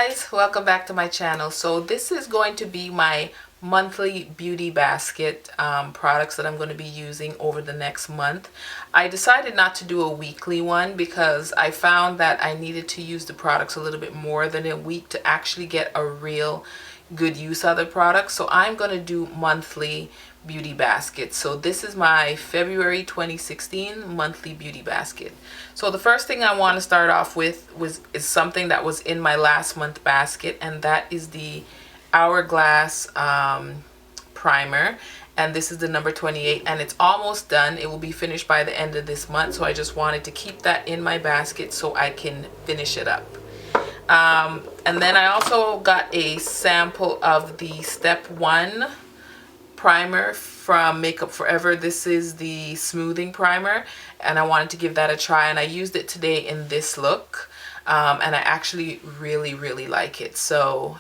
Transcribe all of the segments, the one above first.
guys, welcome back to my channel. So this is going to be my monthly beauty basket products that I'm going to be using over the next month. I decided not to do a weekly one because I found that I needed to use the products a little bit more than a week to actually get a real good use of the products. So I'm going to do monthly beauty basket. So this is my February 2016 monthly beauty basket. So the first thing I want to start off with is something that was in my last month basket, and that is the Hourglass primer, and this is the number 28, and it's almost done. It will be finished by the end of this month, so I just wanted to keep that in my basket so I can finish it up. And then I also got a sample of the Step 1 primer from Makeup Forever. This is the smoothing primer, and I wanted to give that a try, and I used it today in this look, and I actually really like it. So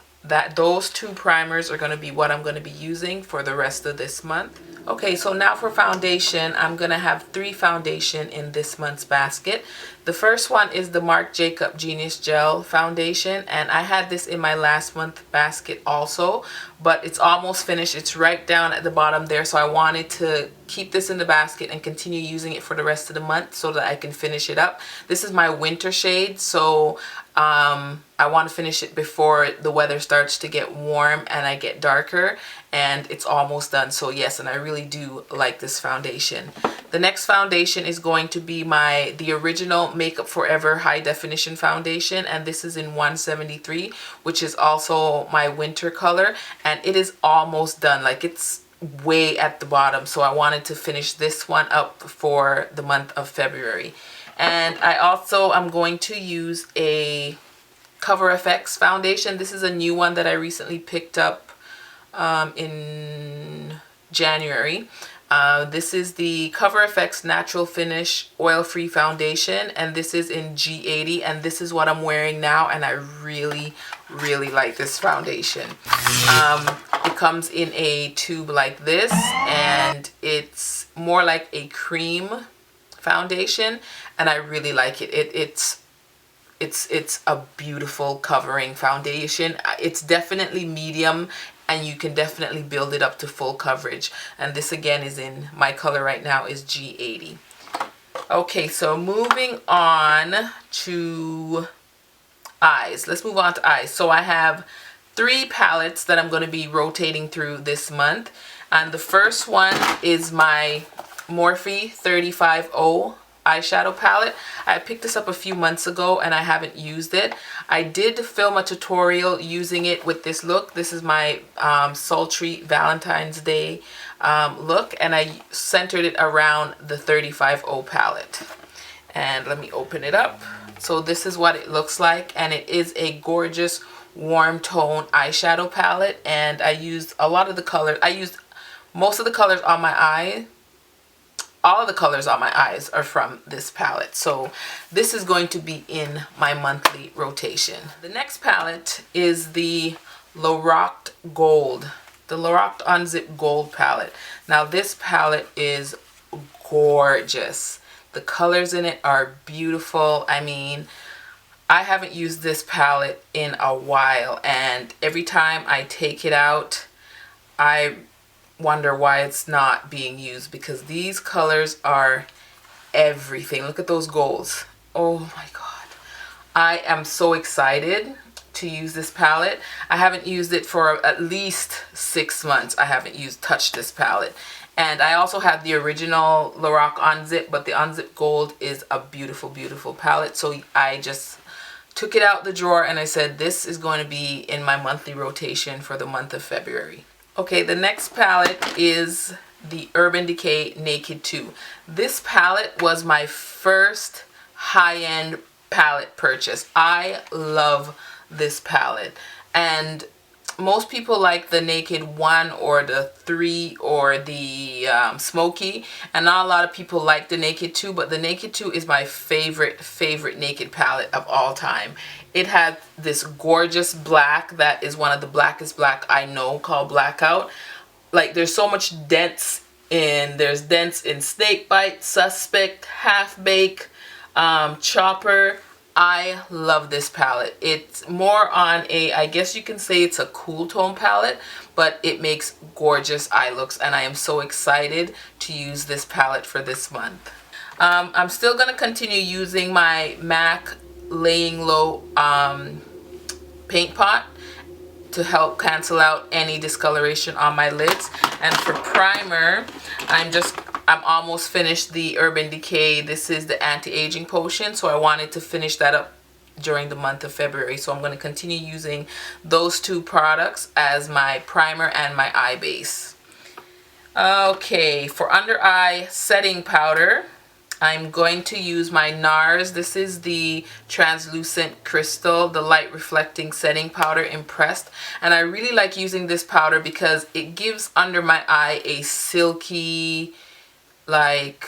those two primers are going to be what I'm going to be using for the rest of this month. Okay, so now for foundation, I'm going to have 3 foundation in this month's basket. The first one is the Marc Jacob Genius Gel Foundation, and I had this in my last month basket also, but it's almost finished. It's right down at the bottom there, so I wanted to keep this in the basket and continue using it for the rest of the month so that I can finish it up. This is my winter shade, so I want to finish it before the weather starts to get warm and I get darker, and it's almost done. So yes, and I really do like this foundation. The next foundation is going to be the original Makeup Forever High Definition Foundation, and this is in 173, which is also my winter color, and it is almost done. Like, it's way at the bottom, so I wanted to finish this one up for the month of February. And I also am going to use a Cover FX foundation. This is a new one that I recently picked up in January. This is the Cover FX Natural Finish Oil-Free Foundation, and this is in G80, and this is what I'm wearing now, and I really like this foundation. It comes in a tube like this, and it's more like a cream foundation, and I really like it. It's a beautiful covering foundation. It's definitely medium, and you can definitely build it up to full coverage, and this again is in my color right now is G80. Okay, so moving on to eyes. Let's move on to eyes. So I have 3 palettes that I'm going to be rotating through this month, and the first one is my Morphe 35O eyeshadow palette. I picked this up a few months ago and I haven't used it. I did film a tutorial using it with this look. This is my sultry Valentine's Day look, and I centered it around the 35O palette. And let me open it up. So this is what it looks like, and it is a gorgeous warm tone eyeshadow palette, and I used a lot of the colors. I used most of the colors on my eye. All of the colors on my eyes are from this palette. So this is going to be in my monthly rotation. The next palette is the Lorac Gold. The Lorac Unzipped Gold palette. Now this palette is gorgeous. The colors in it are beautiful. I mean, I haven't used this palette in a while, and every time I take it out, I wonder why it's not being used, because these colors are everything. Look at those golds. Oh my god. I am so excited to use this palette. I haven't used it for at least 6 months. I haven't touched this palette. And I also have the original Lorac Unzipped, but the Unzipped Gold is a beautiful palette. So I just took it out the drawer and I said this is going to be in my monthly rotation for the month of February. Okay, the next palette is the Urban Decay Naked2. This palette was my first high-end palette purchase. I love this palette, and most people like the Naked 1 or the 3 or the Smoky, and not a lot of people like the Naked 2, but the Naked 2 is my favorite Naked palette of all time. It had this gorgeous black that is one of the blackest black I know, called Blackout. Like, there's so much dents in, there's dents in Snake Bite, Suspect, Half Bake, Chopper. I love this palette. It's more on a, I guess you can say it's a cool tone palette, but it makes gorgeous eye looks, and I am so excited to use this palette for this month. I'm still going to continue using my MAC Laying Low paint pot to help cancel out any discoloration on my lids. And for primer, I'm almost finished the Urban Decay. This is the anti-aging potion, so I wanted to finish that up during the month of February. So I'm going to continue using those two products as my primer and my eye base. Okay, for under eye setting powder, I'm going to use my Nars. This is the translucent crystal, the light reflecting setting powder in pressed. And I really like using this powder because it gives under my eye a silky, like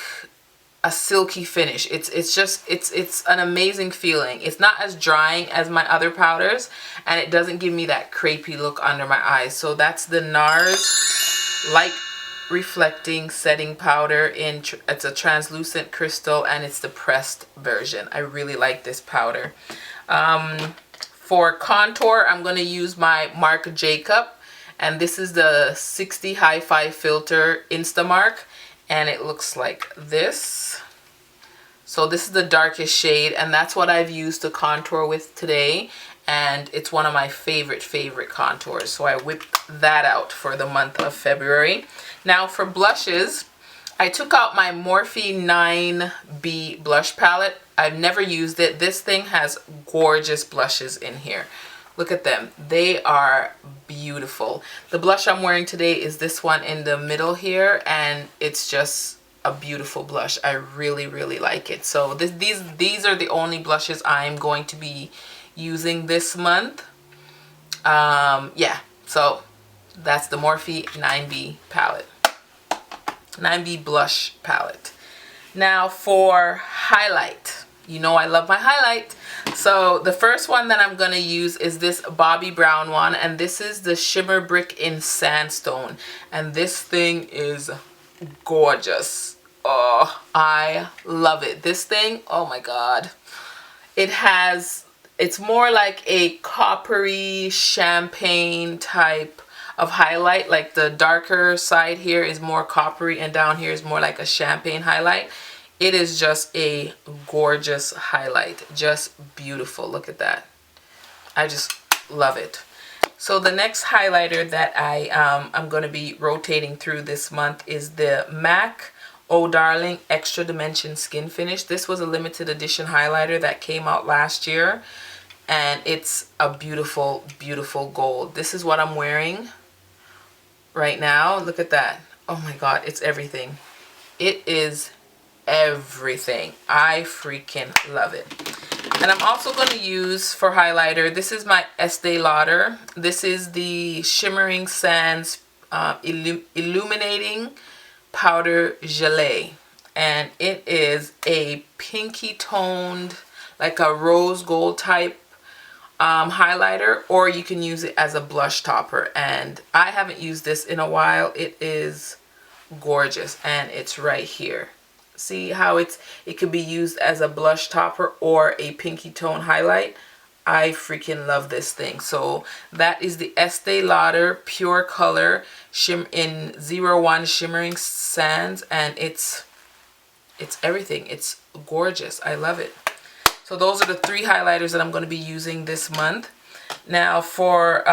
a silky finish. It's an amazing feeling. It's not as drying as my other powders, and it doesn't give me that crepey look under my eyes. So that's the Nars light reflecting setting powder it's a translucent crystal, and it's the pressed version. I really like this powder. For contour, I'm going to use my Marc Jacob, and this is the 60 Hi-Fi filter Instamark, and it looks like this. So this is the darkest shade, and that's what I've used to contour with today, and it's one of my favorite contours. So I whipped that out for the month of February. Now for blushes, I took out my Morphe 9B blush palette. I've never used it. This thing has gorgeous blushes in here. Look at them. They are beautiful. The blush I'm wearing today is this one in the middle here, and it's just a beautiful blush. I really like it. So these are the only blushes I'm going to be using this month. Yeah, so that's the Morphe 9B palette. 9B blush palette. Now for highlight. You know I love my highlight. So the first one that I'm going to use is this Bobbi brown one, and this is the Shimmer Brick in Sandstone, and this thing is gorgeous. Oh, I love it. This thing, oh my god. It's more like a coppery champagne type of highlight. Like the darker side here is more coppery, and down here is more like a champagne highlight. It is just a gorgeous highlight. Just beautiful. Look at that. I just love it. So the next highlighter that I'm going to be rotating through this month is the MAC Oh Darling Extra Dimension Skin Finish. This was a limited edition highlighter that came out last year, and it's a beautiful gold. This is what I'm wearing right now. Look at that. Oh my god, it's everything. It is everything. I freaking love it. And I'm also going to use for highlighter, this is my Estee Lauder. This is the Shimmering Sands Illuminating Powder Gelee, and it is a pinky toned, like a rose gold type highlighter, or you can use it as a blush topper, and I haven't used this in a while. It is gorgeous, and it's right here. See how it could be used as a blush topper or a pinky tone highlight. I freaking love this thing. So that is the Estee Lauder Pure Color in 01 Shimmering Sands, and it's everything. It's gorgeous. I love it. So those are the three highlighters that I'm going to be using this month. Now for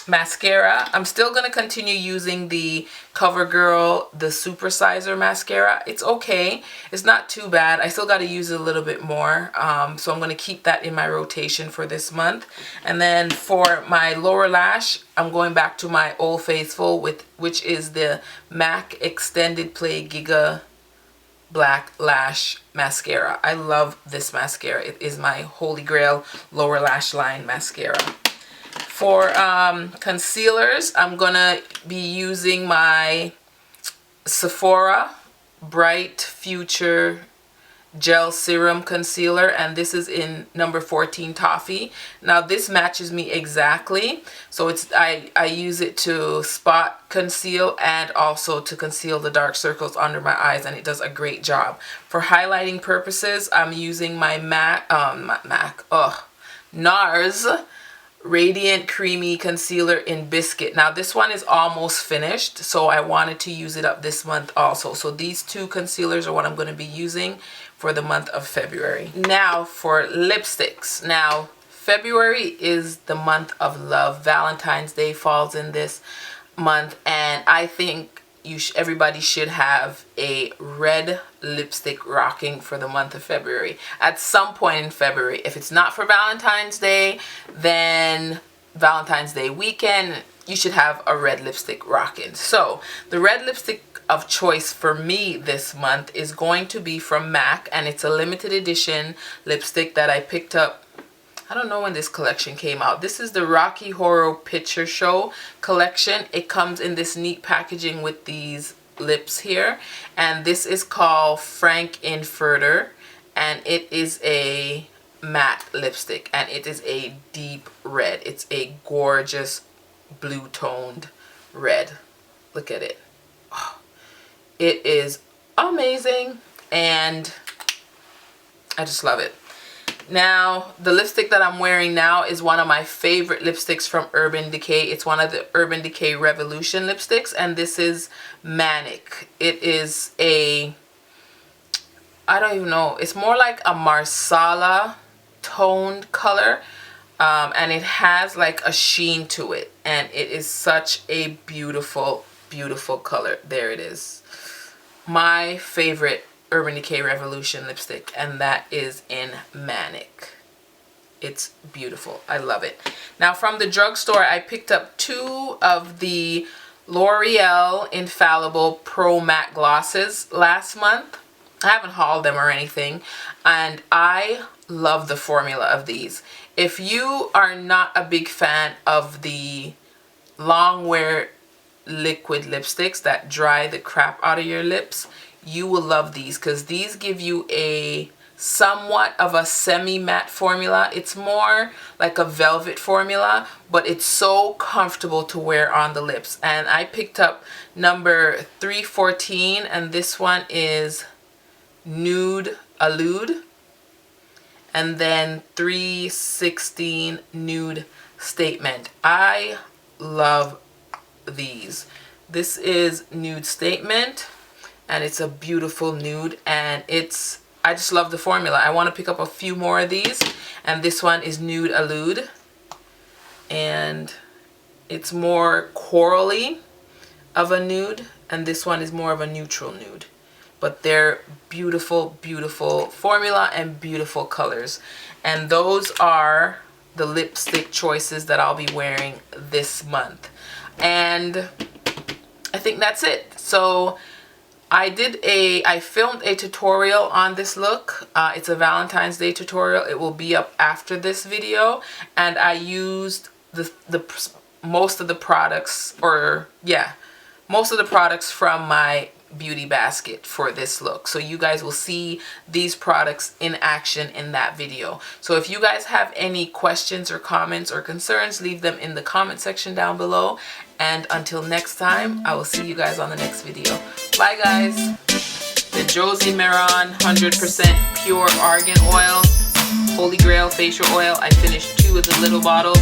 mascara, I'm still going to continue using the Covergirl, the Supersizer mascara. It's okay. It's not too bad. I still got to use it a little bit more. So I'm going to keep that in my rotation for this month. And then for my lower lash, I'm going back to my Old Faithful, which is the MAC Extended Play Gigablack Lash Mascara. I love this mascara. It is my holy grail lower lash line mascara. For concealers, I'm going to be using my Sephora Bright Future Gel Serum Concealer, and this is in number 14 Toffee. Now this matches me exactly, so it's I use it to spot conceal and also to conceal the dark circles under my eyes, and it does a great job. For highlighting purposes, I'm using my Nars Radiant Creamy Concealer in Biscuit. Now this one is almost finished, so I wanted to use it up this month also. So these two concealers are what I'm going to be using for the month of February. Now for lipsticks. Now February is the month of love. Valentine's Day falls in this month, and I think everybody should have a red lipstick rocking for the month of February at some point in February. If it's not for Valentine's Day, then Valentine's Day weekend, you should have a red lipstick rocking. So the red lipstick of choice for me this month is going to be from MAC, and it's a limited edition lipstick that I picked up. I don't know when this collection came out. This is the Rocky Horror Picture Show collection. It comes in this neat packaging with these lips here, and this is called Frank-N-Furter, and it is a matte lipstick, and it is a deep red. It's a gorgeous blue toned red. Look at it. Oh, it is amazing, and I just love it. Now, the lipstick that I'm wearing now is one of my favorite lipsticks from Urban Decay. It's one of the Urban Decay Revolution lipsticks, and this is Manic. It is a, I don't even know, it's more like a marsala toned color, and it has like a sheen to it, and it is such a beautiful, beautiful color. There it is. My favorite Urban Decay Revolution lipstick, and that is in Manic. It's beautiful. I love it. Now from the drugstore, I picked up two of the L'Oreal Infallible Pro Matte Glosses last month. I haven't hauled them or anything, and I love the formula of these. If you are not a big fan of the longwear liquid lipsticks that dry the crap out of your lips, you will love these, because these give you a somewhat of a semi-matte formula. It's more like a velvet formula, but it's so comfortable to wear on the lips. And I picked up number 314, and this one is Nude Allude, and then 316 Nude Statement. I love these. This is Nude Statement, and it's a beautiful nude, and I just love the formula. I want to pick up a few more of these, and this one is Nude Allude, and it's more corally of a nude, and this one is more of a neutral nude. But they're beautiful, beautiful formula and beautiful colors, and those are the lipstick choices that I'll be wearing this month. And I think that's it. So I filmed a tutorial on this look. It's a Valentine's Day tutorial. It will be up after this video, and I used most of the products, most of the products from my beauty basket for this look. So you guys will see these products in action in that video. So if you guys have any questions or comments or concerns, leave them in the comment section down below. And until next time, I will see you guys on the next video. Bye guys. The Josie Maran 100% pure argan oil, Holy Grail facial oil. I finished 2 of the little bottles.